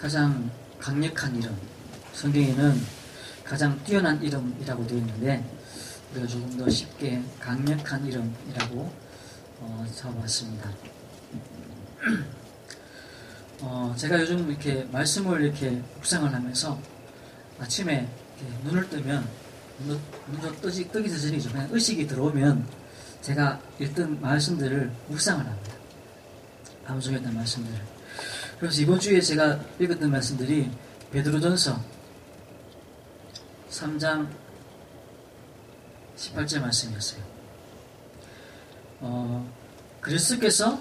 가장 강력한 이름, 성경에는 가장 뛰어난 이름이라고 되어 있는데 우리가 조금 더 쉽게 강력한 이름이라고 잡아봤습니다. 제가 요즘 이렇게 말씀을 이렇게 묵상을 하면서 아침에 이렇게 눈을 뜨면 눈도 뜨기 전이죠. 그냥 의식이 들어오면 제가 읽던 말씀들을 묵상을 합니다. 암송했던 말씀들을. 그래서 이번 주에 제가 읽었던 말씀들이 베드로전서 3장 18절 말씀이었어요. 그리스도께서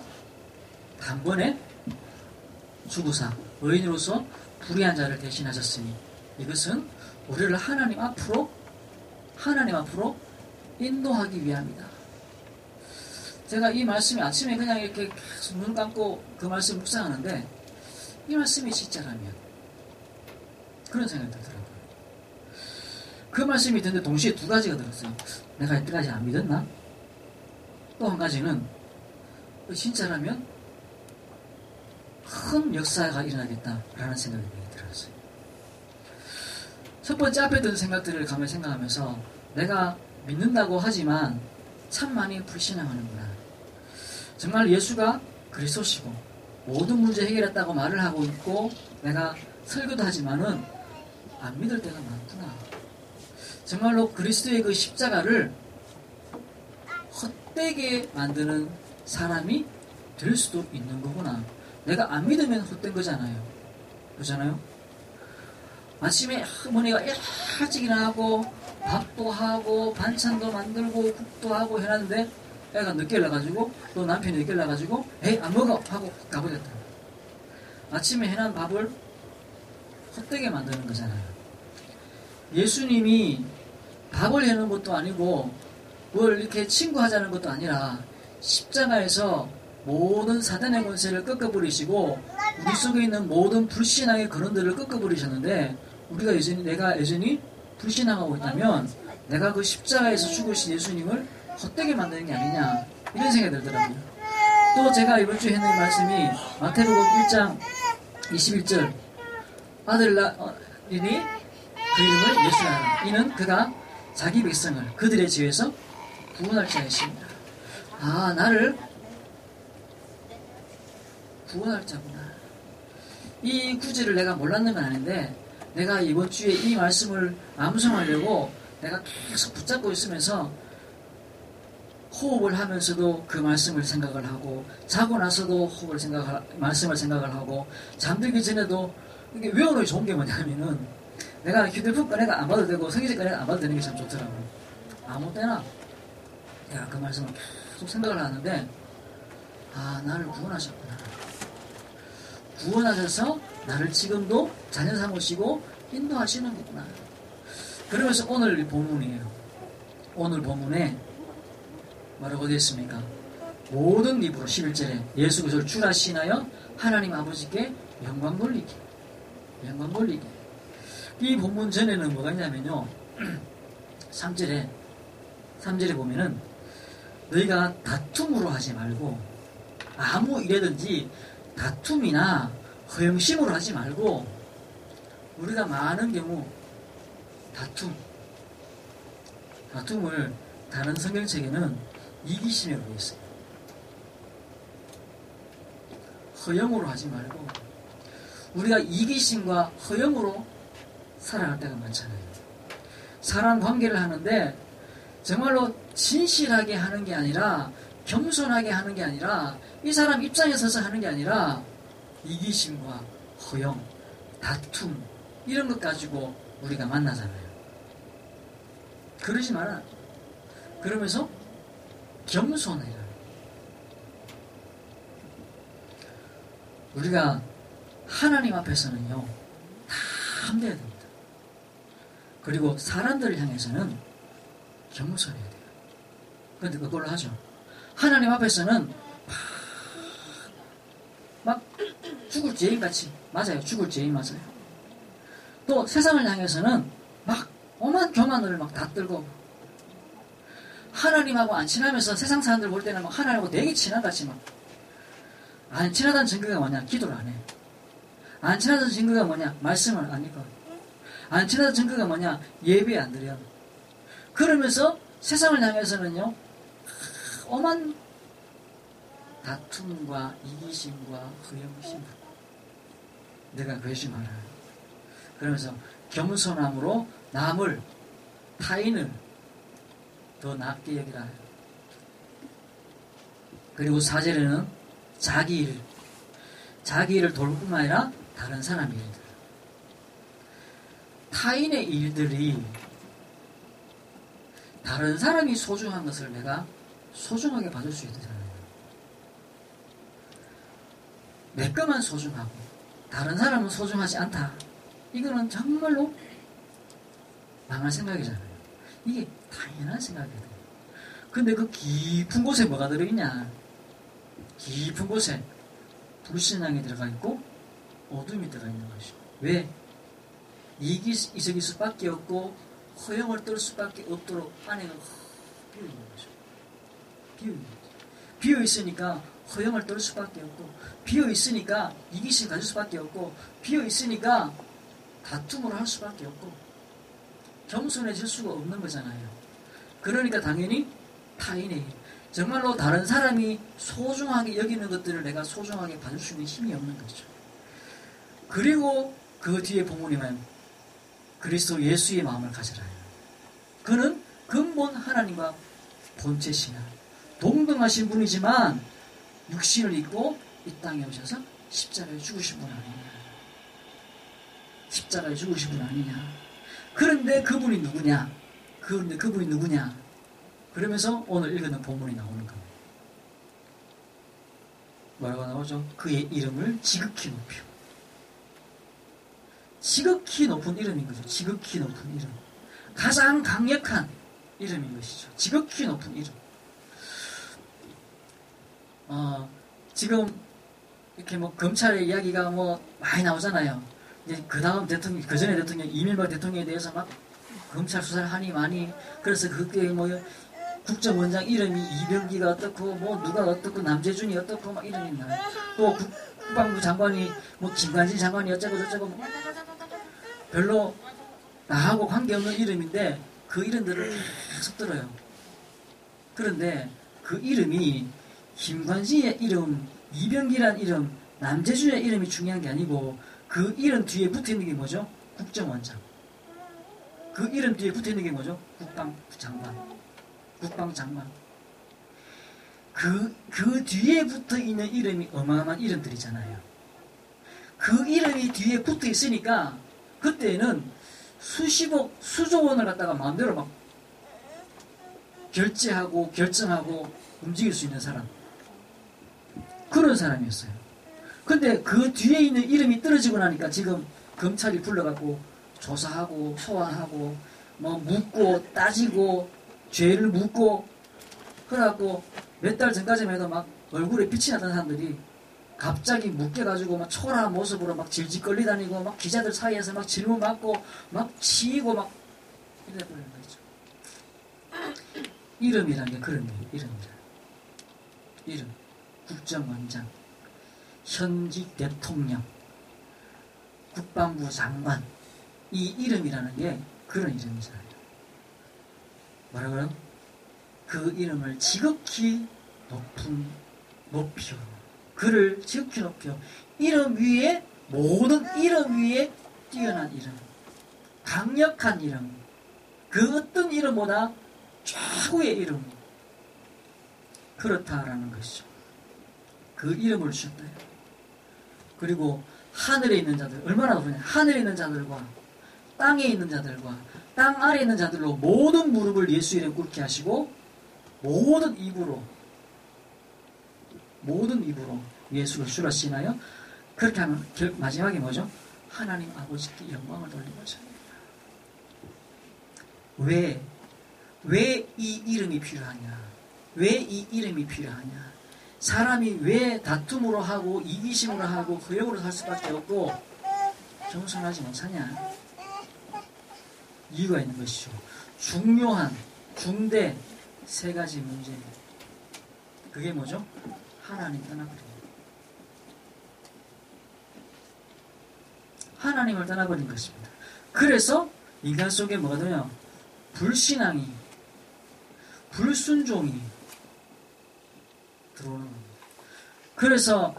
단번에 죽으사 의인으로서 불의한 자를 대신하셨으니 이것은 우리를 하나님 앞으로 인도하기 위함이다. 제가 이 말씀이 아침에 그냥 이렇게 계속 눈 감고 그 말씀 묵상하는데 이 말씀이 진짜라면 그런 생각이 들더라고요. 그 말씀이 듣는데 동시에 두 가지가 들었어요. 내가 이때까지 안 믿었나? 또 한 가지는 진짜라면 큰 역사가 일어나겠다라는 생각이 들었어요. 첫 번째 앞에 든 생각들을 가만히 생각하면서 내가 믿는다고 하지만 참 많이 불신앙하는구나. 정말 예수가 그리스도시고 모든 문제 해결했다고 말을 하고 있고 내가 설교도 하지만은 안 믿을 때가 많구나. 정말로 그리스도의 그 십자가를 헛되게 만드는 사람이 될 수도 있는 거구나. 내가 안 믿으면 헛된 거잖아요. 그렇잖아요? 아침에 어머니가 일찍 일어나고 밥도 하고 반찬도 만들고 국도 하고 해놨는데 애가 늦게 일어나가지고 또 남편이 늦게 일어나가지고 에이 안 먹어 하고 가버렸다. 아침에 해놓은 밥을 헛되게 만드는 거잖아요. 예수님이 밥을 해놓은 것도 아니고 뭘 이렇게 친구하자는 것도 아니라 십자가에서 모든 사단의 권세를 꺾어버리시고 우리 속에 있는 모든 불신앙의 근원들을 꺾어버리셨는데 내가 여전히 불신앙하고 있다면 내가 그 십자가에서 죽으신 예수님을 헛되게 만드는 게 아니냐 이런 생각이 들더라고요. 또 제가 이번 주에 했는 말씀이 마태복음 1장 21절 아들 낳으니 그 이름을 예수라 이는 그가 자기 백성을 그들의 죄에서 구원할 자이십니다. 아 나를 구원할 자구나. 이 구절을 내가 몰랐는 건 아닌데 내가 이번 주에 이 말씀을 암송하려고 내가 계속 붙잡고 있으면서 호흡을 하면서도 그 말씀을 생각을 하고 자고 나서도 말씀을 생각을 하고 잠들기 전에도 이게 외우는 게 좋은 게 뭐냐면은 내가 휴대폰 꺼내가 안 봐도 되고 성경책 꺼내가 안 봐도 되는 게 참 좋더라고요. 아무 때나 내가 그 말씀을 계속 생각을 하는데 아 나를 구원하셨구나. 구원하셔서 나를 지금도 자녀 삼으시고 인도하시는 거구나. 그러면서 오늘 본문이에요. 오늘 본문에 뭐라고 되어 있습니까? 모든 입으로 11절에 예수 그리스도를 주라 시인하여 하나님 아버지께 영광 돌리게. 이 본문 전에는 뭐가 있냐면요. 3절에 보면은 너희가 다툼으로 하지 말고 아무 일이든지 다툼이나 허영심으로 하지 말고 우리가 많은 경우 다툼을 다른 성경책에는 이기심이라고 되어 있어요. 허영으로 하지 말고 우리가 이기심과 허영으로 살아갈 때가 많잖아요. 사람 관계를 하는데 정말로 진실하게 하는 게 아니라 겸손하게 하는 게 아니라 이 사람 입장에 서서 하는 게 아니라 이기심과 허영, 다툼 이런 것 가지고 우리가 만나잖아요. 그러지 마라. 그러면서 겸손해라. 우리가 하나님 앞에서는요 다 함대해야 됩니다. 그리고 사람들을 향해서는 겸손해야 돼요. 그런데 그걸로 하죠. 하나님 앞에서는 막 죽을 죄인같이 맞아요. 죽을 죄인 맞아요. 또 세상을 향해서는 막 오만 교만을 막 다 떨고 하나님하고 안 친하면서 세상 사람들 볼 때는 막 하나님하고 되게 친한같이 막 안 친하다는 증거가 뭐냐? 기도를 안 해. 안 친하다는 증거가 뭐냐? 말씀을 안 읽어. 안 친하다는 증거가 뭐냐? 예배 안 드려. 그러면서 세상을 향해서는요, 엄한 다툼과 이기심과 허영심. 내가 그러지 마라. 그러면서 겸손함으로 남을, 타인을 더 낫게 여기라. 그리고 4절에는 자기 일을 돌볼 뿐만 아니라 다른 사람의 일들. 타인의 일들이 다른 사람이 소중한 것을 내가 소중하게 봐줄 수 있잖아요. 내 것만 소중하고 다른 사람은 소중하지 않다. 이거는 정말로 망할 생각이잖아요. 이게 당연한 생각이거든요. 근데 그 깊은 곳에 뭐가 들어있냐? 깊은 곳에 불신앙이 들어가 있고 어둠이 들어가 있는 것이죠. 왜? 이기적일 수밖에 없고 허영을 떨 수밖에 없도록 안에가 비어 있는 거죠. 비어 있으니까 허영을 떨 수밖에 없고, 비어 있으니까 이기심 가질 수밖에 없고, 비어 있으니까 다툼을 할 수밖에 없고, 겸손해질 수가 없는 거잖아요. 그러니까 당연히 타인의 일, 정말로 다른 사람이 소중하게 여기는 것들을 내가 소중하게 봐줄 수 있는 힘이 없는 거죠. 그리고 그 뒤에 본문이면 그리스도 예수의 마음을 가져라. 그는 근본 하나님과 본체시나 동등하신 분이지만 육신을 입고 이 땅에 오셔서 십자가에 죽으신 분 아니냐. 십자가에 죽으신 분 아니냐. 그런데 그분이 누구냐? 그분이 누구냐? 그러면서 오늘 읽는 본문이 나오는 겁니다. 뭐라고 나오죠? 그의 이름을 지극히 높여. 지극히 높은 이름인 거죠. 지극히 높은 이름. 가장 강력한 이름인 것이죠. 지극히 높은 이름. 지금 이렇게 뭐 검찰의 이야기가 뭐 많이 나오잖아요. 이제 그 다음 대통령, 그 전에 대통령, 이명박 대통령에 대해서 막 검찰 수사를 하니 많이, 그래서 그게 뭐 국정원장 이름이 이병기가 어떻고, 뭐 누가 어떻고, 남재준이 어떻고, 막 이름이 나요. 또 국방부 장관이, 뭐 김관진 장관이 어쩌고 저쩌고, 뭐 별로 나하고 관계없는 이름인데, 그 이름들을 계속 들어요. 그런데 그 이름이 김관진의 이름, 이병기란 이름, 남재준의 이름이 중요한 게 아니고, 그 이름 뒤에 붙어있는 게 뭐죠? 국정원장. 그 이름 뒤에 붙어있는 게 뭐죠? 국방장관. 그 뒤에 붙어있는 이름이 어마어마한 이름들이잖아요. 그 이름이 뒤에 붙어있으니까 그때는 수십억, 수조 원을 갖다가 마음대로 막 결제하고 결정하고 움직일 수 있는 사람. 그런 사람이었어요. 근데 그 뒤에 있는 이름이 떨어지고 나니까 지금 검찰이 불러갖고 조사하고 소환하고 뭐 묻고 따지고 죄를 묻고 그래갖고 몇 달 전까지만 해도 막 얼굴에 빛이 나던 사람들이 갑자기 묶여가지고 막 초라한 모습으로 막 질질 끌리다니고 막 기자들 사이에서 막 질문 받고 막 치이고 막 이래버리는 거죠. 이름이라는 게 그런 거예요. 이름이라. 이름. 국정원장, 현직 대통령, 국방부 장관. 이 이름이라는 게 그런 이름이잖아요. 뭐라고요? 그 이름을 지극히 높여. 그를 지극히 높여. 이름 위에, 모든 이름 위에 뛰어난 이름. 강력한 이름. 그 어떤 이름보다 최고의 이름. 그렇다라는 것이죠. 그 이름을 주셨다. 그리고 하늘에 있는 자들, 얼마나 높으냐. 하늘에 있는 자들과 땅에 있는 자들과 땅 아래에 있는 자들로 모든 무릎을 예수 이름에 꿇게 하시고 모든 입으로 예수를 주라 시나요? 그렇게 하면 마지막에 뭐죠? 하나님 아버지께 영광을 돌리고자. 왜 이 이름이 필요하냐? 왜 이 이름이 필요하냐? 사람이 왜 다툼으로 하고 이기심으로 하고 허영으로 살 수밖에 없고 겸손하지 못하냐? 이유가 있는 것이죠. 중요한 중대 세 가지 문제. 그게 뭐죠? 하나님 떠나버립니다. 하나님을 떠나버린 것입니다. 그래서 인간 속에 뭐가 되냐? 불신앙이, 불순종이 들어오는 겁니다. 그래서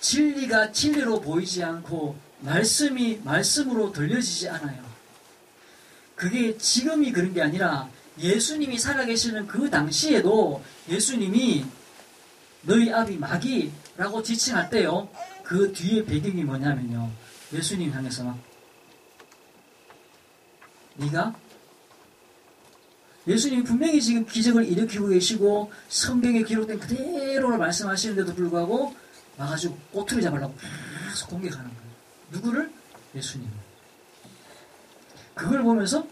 진리가 진리로 보이지 않고 말씀이 말씀으로 들려지지 않아요. 그게 지금이 그런 게 아니라 예수님이 살아계시는 그 당시에도 예수님이 너희 아비 마귀라고 지칭할 때요, 그 뒤에 배경이 뭐냐면요, 예수님 향해서 막 네가, 예수님이 분명히 지금 기적을 일으키고 계시고 성경에 기록된 그대로를 말씀하시는데도 불구하고 와가지고 꼬투리 잡으려고 계속 공격하는 거예요. 누구를? 예수님. 그걸 보면서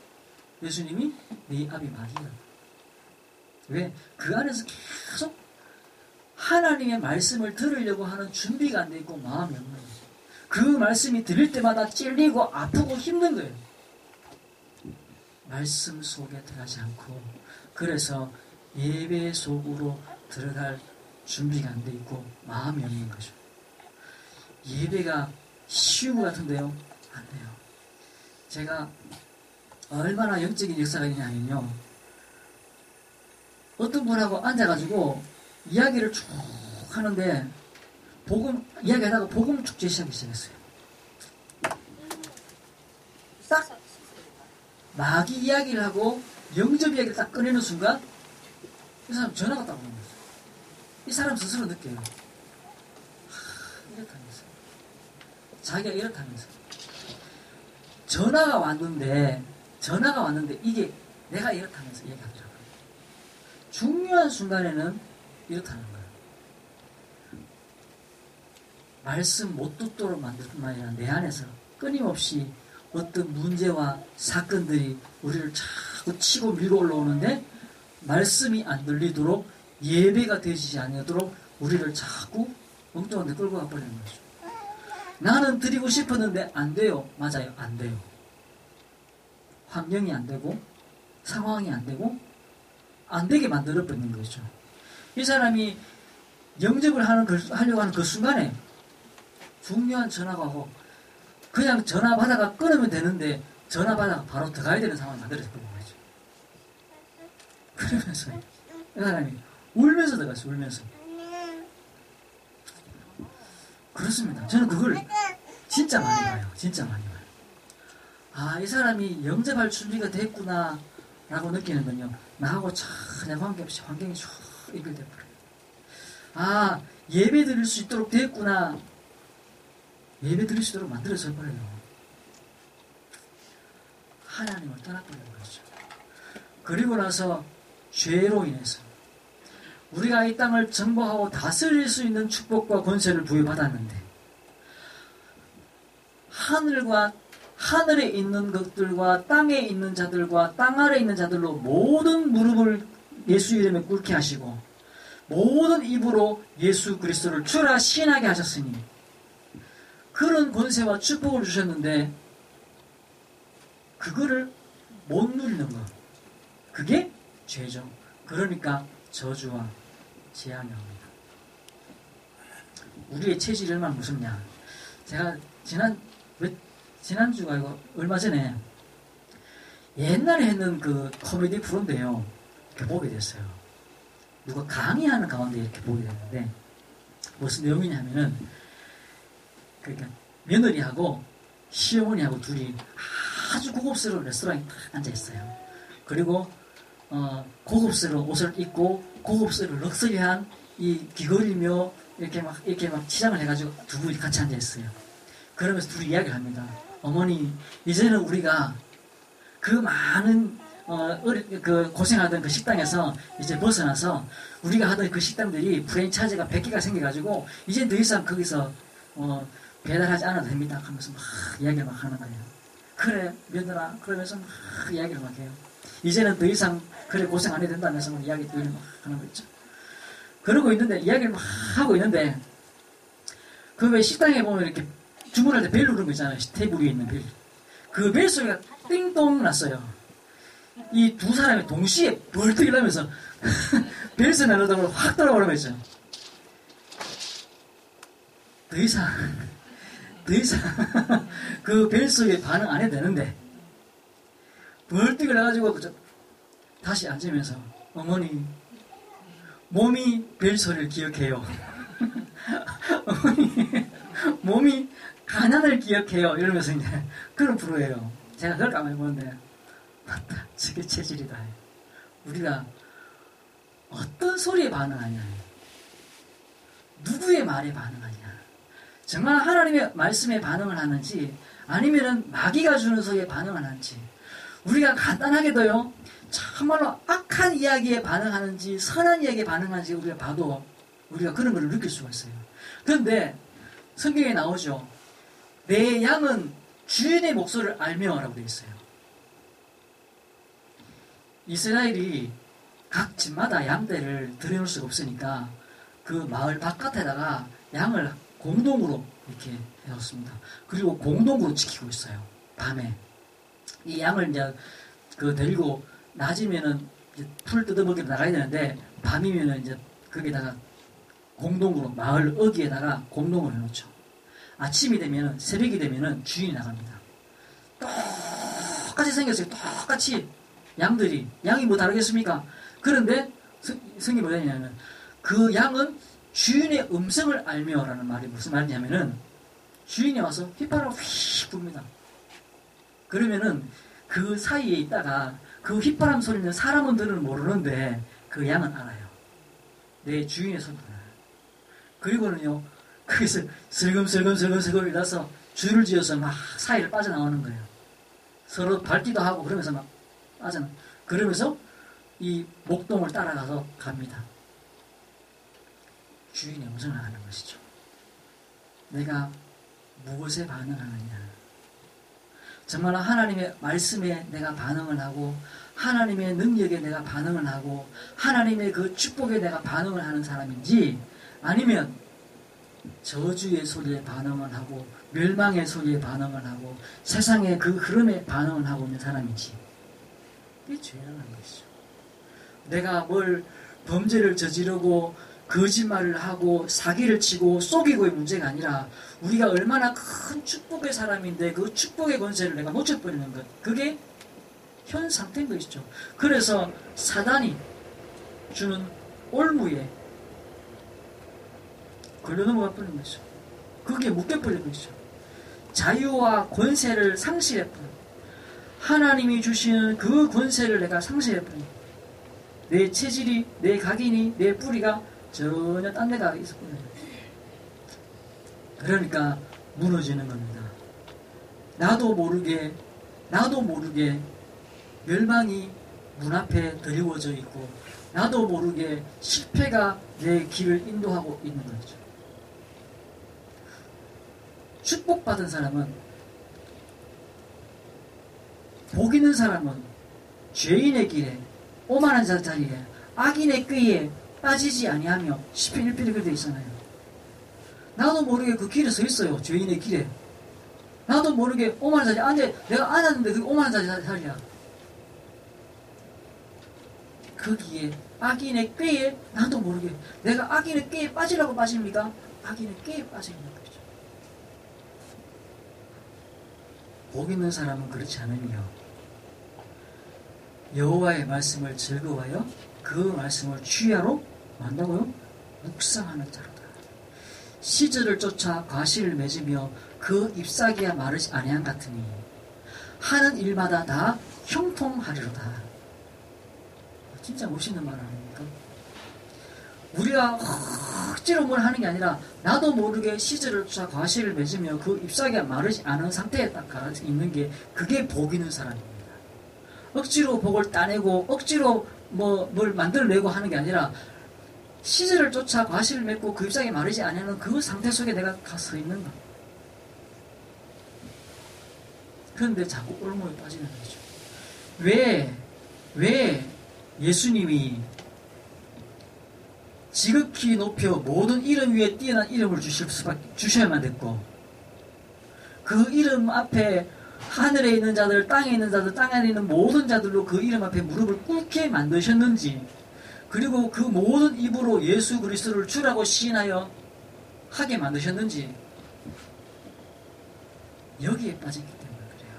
예수님이 네 아비 마귀야. 왜? 그 안에서 계속 하나님의 말씀을 들으려고 하는 준비가 안 돼 있고 마음이 없는 거예요. 그 말씀이 들을 때마다 찔리고 아프고 힘든 거예요. 말씀 속에 들어가지 않고, 그래서 예배 속으로 들어갈 준비가 안 돼 있고 마음이 없는 거죠. 예배가 쉬운 것 같은데요, 안 돼요. 제가 얼마나 영적인 역사가 있냐면요, 어떤 분하고 앉아가지고 이야기를 쭉 하는데 이야기하다가 복음 축제 시작하기 시작했어요. 딱 마귀 이야기를 하고 영접 이야기를 딱 꺼내는 순간 이 사람 전화가 딱 오는 거죠. 이 사람 스스로 느껴요. 이렇다면서, 자기가 이렇다면서. 전화가 왔는데 이게 내가 이렇다면서 얘기하더라고요. 중요한 순간에는 이렇다는 거예요. 말씀 못 듣도록 만들 뿐만 아니라 내 안에서 끊임없이 어떤 문제와 사건들이 우리를 자꾸 치고 밀고 올라오는데 말씀이 안 들리도록, 예배가 되지 않도록 우리를 자꾸 엉뚱한 데 끌고 가버리는 거죠. 나는 드리고 싶었는데 안 돼요. 맞아요. 안 돼요. 환경이 안 되고 상황이 안 되고 안 되게 만들어버리는 거죠. 이 사람이 영접을 하려고 하는 그 순간에 중요한 전화가 오고 그냥 전화 받아가 끊으면 되는데 전화 받아가 바로 들어가야 되는 상황을 만들어버리는 거죠. 그러면서 이 사람이 울면서 들어갔어요. 울면서. 그렇습니다. 저는 그걸 진짜 많이 봐요. 진짜 많이 봐요. 아, 이 사람이 영접할 준비가 됐구나 라고 느끼는 건요, 나하고 전혀 관계없이 환경이 쭉 연결돼버려요. 아, 예배 드릴 수 있도록 됐구나. 예배 드릴 수 있도록 만들어져 버려요. 하나님을 떠나버리는 거죠. 그리고 나서 죄로 인해서 우리가 이 땅을 정복하고 다스릴 수 있는 축복과 권세를 부여받았는데 하늘에 있는 것들과 땅에 있는 자들과 땅 아래에 있는 자들로 모든 무릎을 예수 이름에 꿇게 하시고 모든 입으로 예수 그리스도를 주라 시인하게 하셨으니 그런 권세와 축복을 주셨는데 그거를 못 누리는 것, 그게 죄죠. 그러니까 저주와 재앙이 옵니다. 우리의 체질이 얼마나 무섭냐. 제가 지난주가 이거 얼마 전에 옛날에 했는 그 코미디 프로인데요, 이렇게 보게 됐어요. 누가 강의하는 가운데 이렇게 보게 됐는데 무슨 내용이냐면은, 그러니까 며느리하고 시어머니하고 둘이 아주 고급스러운 레스토랑에 딱 앉아있어요. 그리고 고급스러운 옷을 입고 고급스러운 럭셔리한 이 귀걸이며 이렇게 막 치장을 해가지고 두 분이 같이 앉아있어요. 그러면서 둘이 이야기를 합니다. 어머니, 이제는 우리가 그 많은 그 고생하던 그 식당에서 이제 벗어나서 우리가 하던 그 식당들이 프랜차이즈가 100개가 생겨가지고 이제 더 이상 거기서 배달하지 않아도 됩니다 하면서 막 이야기를 막 하는 거예요. 그래 며느라, 그러면서 막 이야기를 막 해요. 이제는 더 이상 그래 고생 안 해도 된다면서 막 이야기를 막 하는 거 있죠. 그러고 있는데, 이야기를 막 하고 있는데, 그 왜 식당에 보면 이렇게 주문할 때 벨 누르는 거 있잖아요. 테이블 위에 있는 벨. 그 벨 소리가 띵동 났어요. 이 두 사람이 동시에 벌떡 일어나면서 벨 소리 나는 동안 확 돌아버리면서 더 이상 더 이상 그 벨 소리에 반응 안 해도 되는데 벌떡을 해가지고 다시 앉으면서 어머니 몸이 벨 소리를 기억해요. 어머니 몸이 가난을 기억해요. 이러면서 이제 그런 프로예요. 제가 그걸 가만히 보는데 맞다. 저게 체질이다. 우리가 어떤 소리에 반응하냐, 누구의 말에 반응하냐, 정말 하나님의 말씀에 반응을 하는지 아니면은 마귀가 주는 소리에 반응을 하는지, 우리가 간단하게도요 참말로 악한 이야기에 반응하는지 선한 이야기에 반응하는지 우리가 봐도 우리가 그런 걸 느낄 수가 있어요. 그런데 성경에 나오죠. 내 양은 주인의 목소리를 알며 라고 되어 있어요. 이스라엘이 각 집마다 양떼를 들여놓을 수가 없으니까 그 마을 바깥에다가 양을 공동으로 이렇게 해놓습니다. 그리고 공동으로 지키고 있어요. 밤에 이 양을 이제 데리고 낮이면은 이제 풀 뜯어먹기로 나가야 되는데 밤이면은 이제 거기다가 공동으로 마을 어귀에다가 공동으로 해놓죠. 아침이 되면은 새벽이 되면은 주인이 나갑니다. 똑같이 생겼어요. 똑같이 양이 뭐 다르겠습니까? 그런데 성경이 뭐냐면 그 양은 주인의 음성을 알며라는 말이 무슨 말이냐면은 주인이 와서 휘파람을 휙 붑니다. 그러면은 그 사이에 있다가 그 휘파람 소리는 사람은 들은 모르는데 그 양은 알아요. 내 주인의 소리를 알아요. 그리고는요 거기서 슬금슬금 일어서 줄을 지어서 막 사이를 빠져나오는 거예요. 서로 밟기도 하고 그러면서 막 빠져나. 그러면서 이 목동을 따라가서 갑니다. 주인의 음성을 아는 것이죠. 내가 무엇에 반응하느냐. 정말 하나님의 말씀에 내가 반응을 하고 하나님의 능력에 내가 반응을 하고 하나님의 그 축복에 내가 반응을 하는 사람인지 아니면 저주의 소리에 반응을 하고 멸망의 소리에 반응을 하고 세상의 그 흐름에 반응을 하고 있는 사람인지 이게 중요한 것이죠. 내가 뭘 범죄를 저지르고 거짓말을 하고 사기를 치고 속이고의 문제가 아니라 우리가 얼마나 큰 축복의 사람인데 그 축복의 권세를 내가 놓쳐버리는 것, 그게 현 상태인 것이죠. 그래서 사단이 주는 올무에 걸려 넘어가 버리는 것이죠. 그게 묶여버리는 것이죠. 자유와 권세를 상실해버려. 하나님이 주시는 그 권세를 내가 상실해버려. 내 체질이, 내 각인이, 내 뿌리가 전혀 딴 데가 있었거든요. 그러니까 무너지는 겁니다. 나도 모르게 멸망이 문 앞에 드리워져 있고 나도 모르게 실패가 내 길을 인도하고 있는 거죠. 축복받은 사람은, 복 있는 사람은 죄인의 길에 오만한 자리에 악인의 꾀에 빠지지 아니하며 시편 1편에 그렇게 되어 있잖아요. 나도 모르게 그 길에 서 있어요. 죄인의 길에. 나도 모르게 오만한 자리. 근데 내가 앉았는데 그게 오만한 자리야. 거기에 악인의 꾀에 나도 모르게 내가 악인의 꾀에 빠지라고 빠집니까? 악인의 꾀에 빠지는 거죠. 복 있는 사람은 그렇지 않으며 여호와의 말씀을 즐거워하여 그 말씀을 취하로 만다고요? 묵상하는 자로다. 시절을 쫓아 과실을 맺으며 그 잎사귀야 마르지 아니한 같으니 하는 일마다 다 형통하리로다. 진짜 멋있는 말 아닙니까? 우리가 억지로 뭘 하는 게 아니라 나도 모르게 시절을 쫓아 과실을 맺으며 그 잎사귀가 마르지 않은 상태에 딱 가 있는 게 그게 복 있는 사람입니다. 억지로 복을 따내고 억지로 뭘 만들어내고 하는 게 아니라 시절을 쫓아 과실을 맺고 그 잎사귀가 마르지 않는 그 상태 속에 내가 서 있는 거. 그런데 자꾸 올무에 빠지는 거죠. 왜 예수님이 지극히 높여 모든 이름 위에 뛰어난 이름을 주셔야만 됐고 그 이름 앞에 하늘에 있는 자들, 땅에 있는 자들, 땅에 있는 모든 자들로 그 이름 앞에 무릎을 꿇게 만드셨는지, 그리고 그 모든 입으로 예수 그리스도를 주라고 시인하여 하게 만드셨는지, 여기에 빠졌기 때문에 그래요.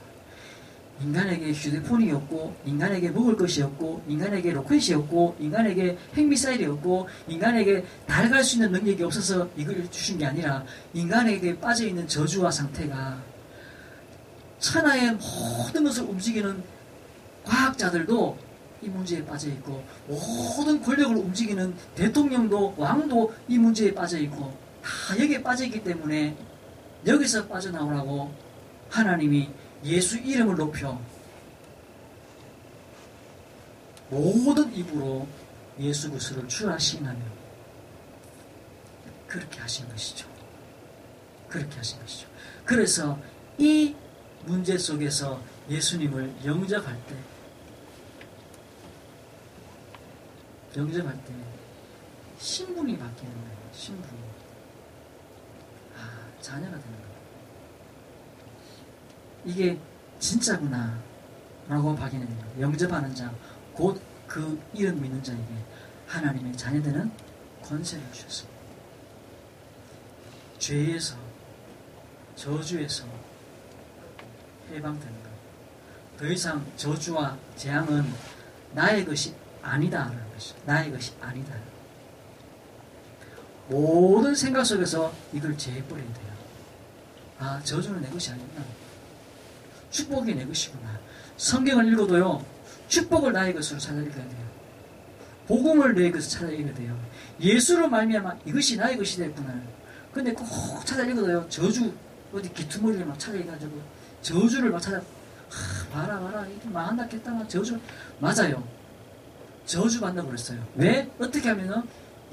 인간에게 휴대폰이 없고, 인간에게 먹을 것이 없고, 인간에게 로켓이 없고, 인간에게 핵미사일이 없고, 인간에게 달 갈 수 있는 능력이 없어서 이걸 주신 게 아니라 인간에게 빠져있는 저주와 상태가 천하의 모든 것을 움직이는 과학자들도 이 문제에 빠져있고, 모든 권력을 움직이는 대통령도 왕도 이 문제에 빠져있고, 다 여기에 빠져있기 때문에 여기서 빠져나오라고 하나님이 예수 이름을 높여 모든 입으로 예수 그리스도를 주라 시인하며 그렇게 하신 것이죠. 그렇게 하신 것이죠. 그래서 이 문제 속에서 예수님을 영접할 때 신분이 바뀌는 거예요. 신분이. 자녀가 되는 거예요. 이게 진짜구나 라고 확인해야 돼요. 영접하는 자, 곧 그 이름 믿는 자에게 하나님의 자녀되는 권세를 주셨습니다. 죄에서, 저주에서 해방되는 거예요. 더 이상 저주와 재앙은 나의 것이 아니다라는 것이죠. 나의 것이 아니다. 모든 생각 속에서 이걸 제해버려야 돼요. 저주는 내 것이 아니구나. 축복이 내 것이구나. 성경을 읽어도요, 축복을 나의 것으로 찾아 읽어야 돼요. 복음을 내 것으로 찾아 읽어야 돼요. 예수로 말미암아 이것이 나의 것이 됐구나. 근데 꼭 찾아 읽어도요, 저주, 어디 기투머리를 막 찾아 읽어가지고, 저주를 막 찾아, 봐라, 이렇게 망한다 했다만 저주, 맞아요. 저주 받나 그랬어요. 왜? 어떻게 하면은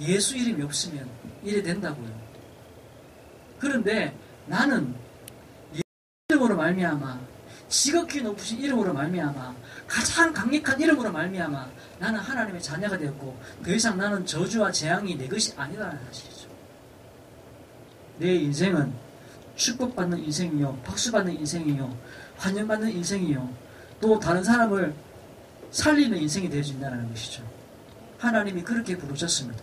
예수 이름이 없으면 이래 된다고요. 그런데 나는 예수 이름으로 말미암아, 지극히 높으신 이름으로 말미암아, 가장 강력한 이름으로 말미암아 나는 하나님의 자녀가 되었고, 더 이상 나는 저주와 재앙이 내 것이 아니라는 사실이죠. 내 인생은 축복받는 인생이요, 박수받는 인생이요, 환영받는 인생이요, 또 다른 사람을 살리는 인생이 되어진다는 것이죠. 하나님이 그렇게 부르셨습니다.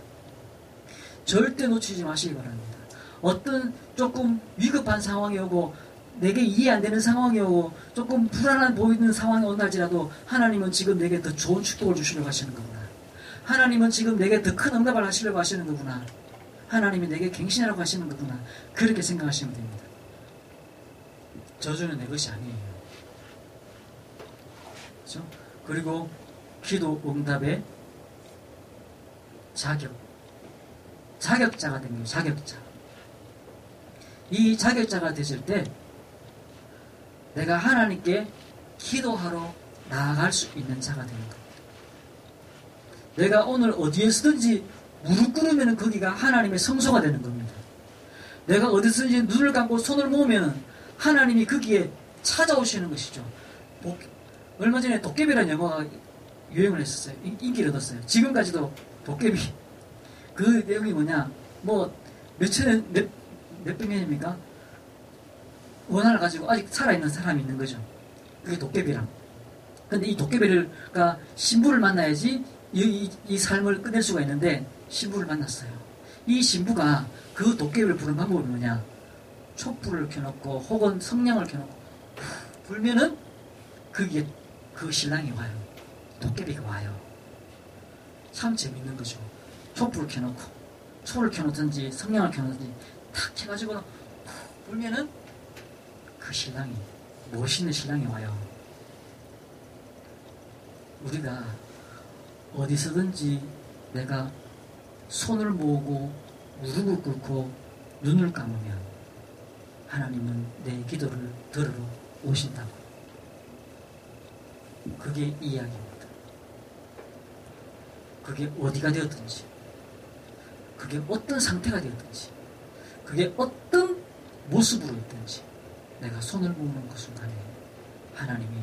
절대 놓치지 마시기 바랍니다. 어떤 조금 위급한 상황이 오고 내게 이해 안 되는 상황이 오고 조금 불안한 보이는 상황이 온다지라도 하나님은 지금 내게 더 좋은 축복을 주시려고 하시는 거구나. 하나님은 지금 내게 더 큰 응답을 하시려고 하시는 거구나. 하나님이 내게 갱신하라고 하시는 거구나. 그렇게 생각하시면 됩니다. 저주는 내 것이 아니에요. 그렇죠? 그리고 기도 응답의 자격자가 된 거예요. 자격자. 이 자격자가 되실 때 내가 하나님께 기도하러 나아갈 수 있는 자가 되는 겁니다. 내가 오늘 어디에서든지 무릎 꿇으면 거기가 하나님의 성소가 되는 겁니다. 내가 어디서든지 눈을 감고 손을 모으면 하나님이 거기에 찾아오시는 것이죠. 얼마 전에 도깨비라는 영화가 유행을 했었어요. 인기를 얻었어요. 지금까지도 도깨비. 그 내용이 뭐냐, 몇백 년입니까? 원한을 가지고 아직 살아있는 사람이 있는 거죠. 그게 도깨비랑. 근데 이 도깨비가 신부를 만나야지 이 삶을 끝낼 수가 있는데, 신부를 만났어요. 이 신부가 그 도깨비를 부르는 방법이 뭐냐, 촛불을 켜놓고 혹은 성냥을 켜놓고 불면은 거기에 그 신랑이 와요. 도깨비가 와요. 참 재밌는 거죠. 촛불을 켜놓고 초를 켜놓든지 성냥을 켜놓든지 탁 켜가지고 불면은 그 신랑이, 멋있는 신랑이 와요. 우리가 어디서든지 내가 손을 모으고 무릎을 꿇고 눈을 감으면 하나님은 내 기도를 들으러 오신다고. 그게 이 이야기입니다. 그게 어디가 되었든지, 그게 어떤 상태가 되었든지, 그게 어떤 모습으로 있든지 내가 손을 모으는 그 순간에 하나님이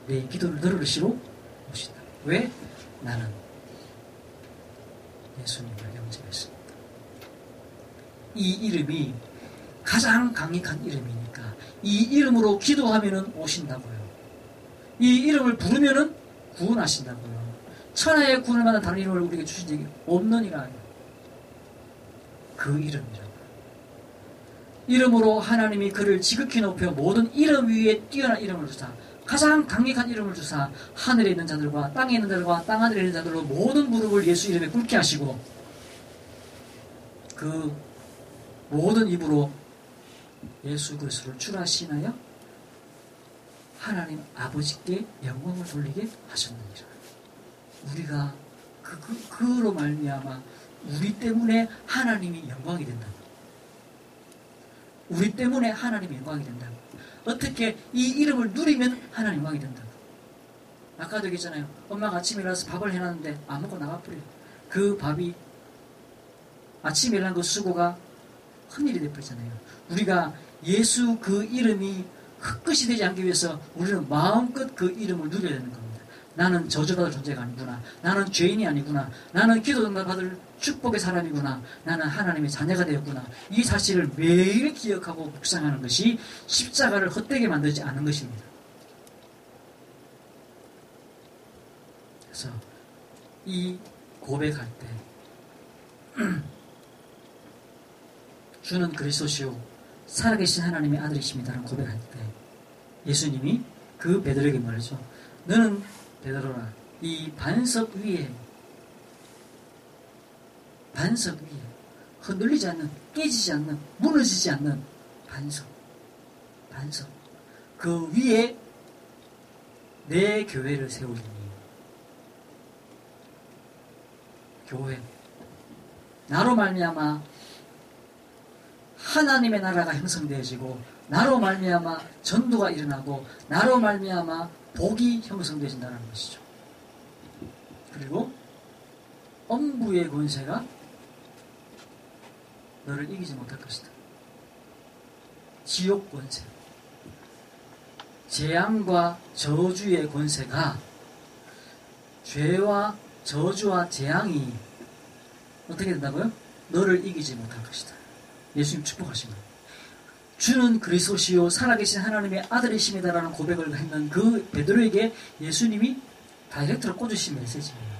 내 기도를 들으시러 오신다. 왜? 나는 예수님을 영접했습니다. 이 이름이 가장 강력한 이름이니까 이 이름으로 기도하면은 오신다고요. 이 이름을 부르면은 구원하신다고요. 천하의 구원을 받는 다른 이름을 우리에게 주신 적이 없느니라. 그 이름이라고. 이름으로 하나님이 그를 지극히 높여 모든 이름 위에 뛰어난 이름을 주사 가장 강력한 이름을 주사 하늘에 있는 자들과 땅에 있는 자들과 땅 하늘에 있는 자들로 모든 무릎을 예수 이름에 꿇게 하시고 그 모든 입으로 예수 그리스도를 주라 시인하여 하나님 아버지께 영광을 돌리게 하셨느니라. 우리가 그로 말미암아 우리 때문에 하나님이 영광이 된다. 우리 때문에 하나님이 영광이 된다. 어떻게 이 이름을 누리면 하나님 영광이 된다. 아까도 얘기했잖아요. 엄마가 아침에 일어나서 밥을 해놨는데 안 먹고 나가버려요. 그 밥이 아침에 일어난 그 수고가 헛일이 되버리잖아요. 우리가 예수 그 이름이 헛것이 되지 않기 위해서 우리는 마음껏 그 이름을 누려야 되는 겁니다. 나는 저주받을 존재가 아니구나. 나는 죄인이 아니구나. 나는 기도 응답받을 축복의 사람이구나. 나는 하나님의 자녀가 되었구나. 이 사실을 매일 기억하고 묵상하는 것이 십자가를 헛되게 만들지 않는 것입니다. 그래서 이 고백할 때 주는 그리스도시요 살아계신 하나님의 아들이십니다라는 고백할 때 예수님이 그 베드로에게 말하죠. 너는 베드로라 이 반석 위에 흔들리지 않는 깨지지 않는 무너지지 않는 반석 그 위에 내 교회를 세우리니 교회 나로 말미암아 하나님의 나라가 형성되어지고 나로 말미암아 전도가 일어나고 나로 말미암아 복이 형성되어진다는 것이죠. 그리고 엄부의 권세가 너를 이기지 못할 것이다. 지옥 권세, 재앙과 저주의 권세가 죄와 저주와 재앙이 어떻게 된다고요? 너를 이기지 못할 것이다. 예수님 축복하신 거예요. 주는 그리스도시요 살아계신 하나님의 아들이십니다라는 고백을 했는 그 베드로에게 예수님이 다이렉트로 꽂으신 메시지예요.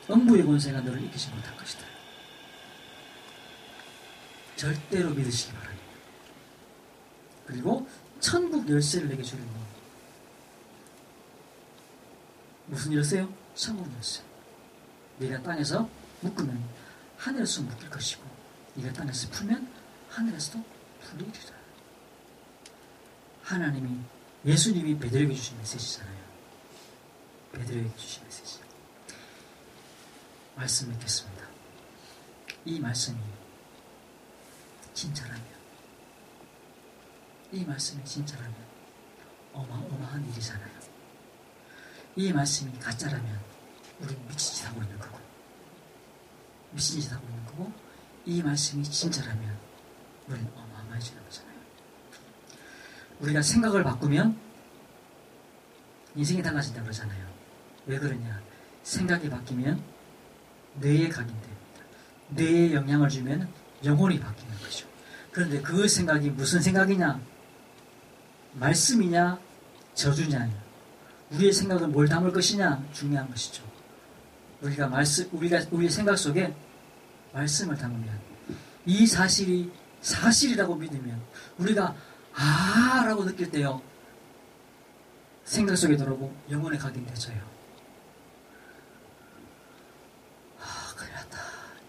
엄부의 권세가 너를 이기지 못할 것이다. 절대로 믿으시기 바랍니다. 그리고 천국 열쇠를 내게 주리니 무슨 열쇠요? 천국 열쇠. 네가 땅에서 묶으면 하늘에서 묶일 것이고 네가 땅에서 풀면 하늘에서도 풀리리라. 하나님이 예수님이 베드로에게 주신 메시지잖아요. 베드로에게 주신 메시지. 말씀 맺겠습니다. 이 말씀이 진짜라면 어마어마한 일이잖아요. 이 말씀이 가짜라면 우리는 미친 짓 하고 있는 거고 이 말씀이 진짜라면 우리는 어마어마해지는 거잖아요. 우리가 생각을 바꾸면 인생이 달라진다고 그러잖아요. 왜 그러냐? 생각이 바뀌면 뇌에 각인됩니다. 뇌에 영향을 주면 영혼이 바뀌는 거죠. 그런데 그 생각이 무슨 생각이냐? 말씀이냐? 저주냐? 우리의 생각은 뭘 담을 것이냐? 중요한 것이죠. 우리의 생각 속에 말씀을 담으면 이 사실이 사실이라고 믿으면 우리가 라고 느낄 때요 생각 속에 들어오고 영혼에 각인되져요. 큰일 났다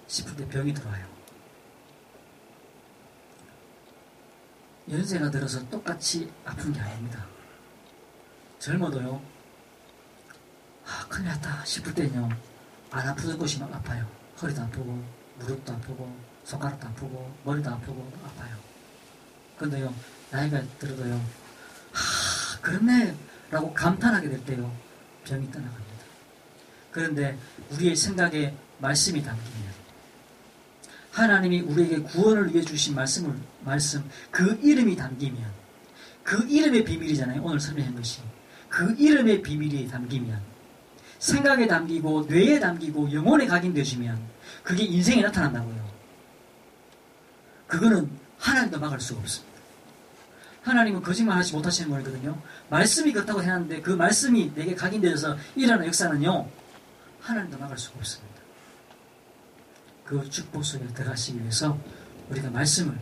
싶을 때 병이 들어와요. 연세가 들어서 똑같이 아픈 게 아닙니다. 젊어도요 큰일 났다 싶을 때는요 안 아픈 곳이 막 아파요. 허리도 아프고 무릎도 아프고 손가락도 아프고 머리도 아프고 아파요. 근데요 나이가 들어도요 그렇네 라고 감탄하게 될 때요 병이 떠나갑니다. 그런데 우리의 생각에 말씀이 담기면 하나님이 우리에게 구원을 위해 주신 말씀 그 이름이 담기면 그 이름의 비밀이잖아요. 오늘 설명한 것이 그 이름의 비밀이 담기면 생각에 담기고 뇌에 담기고 영혼에 각인되시면 그게 인생에 나타난다고요. 그거는 하나님도 막을 수가 없습니다. 하나님은 거짓말 하지 못하시는 분이거든요. 말씀이 그렇다고 해놨는데 그 말씀이 내게 각인되어서 일어나는 역사는요 하나님도 막을 수가 없습니다. 그 축복 속에 들어가시기 위해서 우리가 말씀을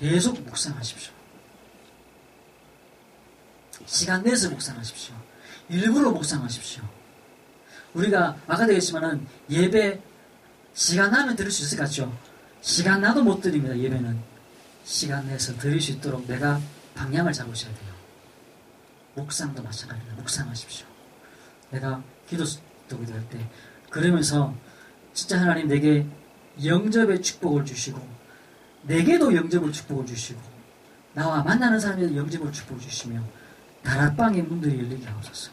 계속 묵상하십시오. 시간 내서 묵상하십시오. 일부러 묵상하십시오. 우리가 아까도 얘기했지만은 예배 시간 나면 드릴 수 있을 것 같죠? 시간 나도 못 드립니다. 예배는 시간 내서 드릴 수 있도록 내가 방향을 잡으셔야 돼요. 묵상도 마찬가지입니다. 묵상하십시오. 내가 기도도 기도할 때 그러면서 진짜 하나님 내게 영접의 축복을 주시고 내게도 영접의 축복을 주시고 나와 만나는 사람에도 영접의 축복을 주시며 다락방의 문들이 열리게 하옵소서.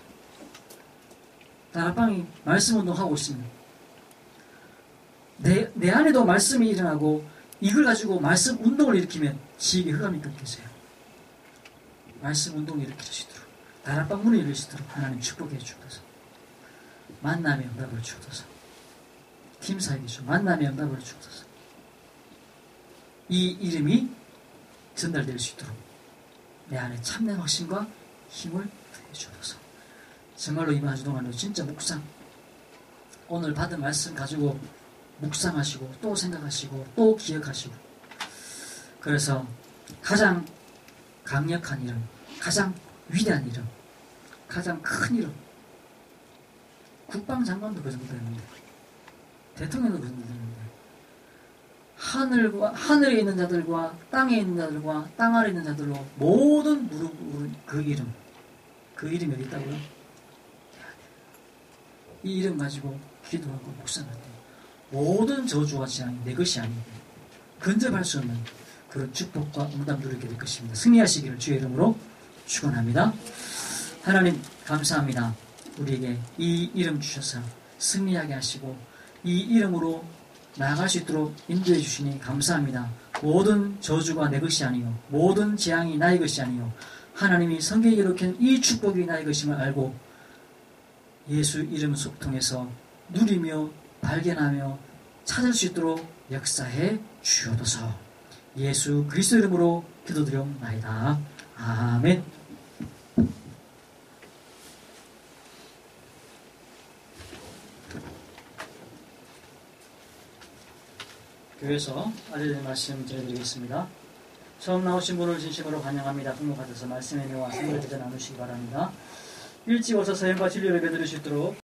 다락방이 말씀 운동하고 있습니다. 내 안에도 말씀이 일어나고 이걸 가지고 말씀 운동을 일으키면 지역에 흑암이 꺾여져요. 말씀 운동을 일으키시도록 다락방 문을 열리시도록 하나님 축복해 주옵소서. 만남의 응답을 주옵소서. 팀 사역이죠. 만남의 응답을 주옵소서. 이 이름이 전달될 수 있도록 내 안에 참된 확신과 힘을 더해 주옵소서. 정말로 이번 한 주 동안도 진짜 묵상, 오늘 받은 말씀 가지고 묵상하시고 또 생각하시고 또 기억하시고, 그래서 가장 강력한 이름, 가장 위대한 이름, 가장 큰 이름, 국방장관도 그 정도 되는데, 대통령도 그 정도 되는데, 하늘에 있는 자들과 땅에 있는 자들과 땅 아래 있는 자들로 모든 무릎 꿇은 그 이름, 그 이름이 어디 있다고요? 이 이름 가지고 기도하고 묵상할 때 모든 저주와 재앙이 내 것이 아니고 근접할 수 없는 그런 축복과 응답 누리게 될 것입니다. 승리하시기를 주의 이름으로 축원합니다. 하나님 감사합니다. 우리에게 이 이름 주셔서 승리하게 하시고 이 이름으로 나아갈 수 있도록 인도해 주시니 감사합니다. 모든 저주가 내 것이 아니요 모든 재앙이 나의 것이 아니요 하나님이 성경에 기록한 이 축복이 나의 것임을 알고 예수 이름 통해서 누리며 발견하며 찾을 수 있도록 역사해 주옵소서. 예수 그리스도 이름으로 기도드려옵나이다. 아멘. 교회에서 알려드린 말씀 전해드리겠습니다. 처음 나오신 분을 진심으로 환영합니다. 등록하셔서 말씀의 명화 생물에 대해 나누시기 바랍니다. 일찍 오셔서 사연과 진리를 배들을 수 있도록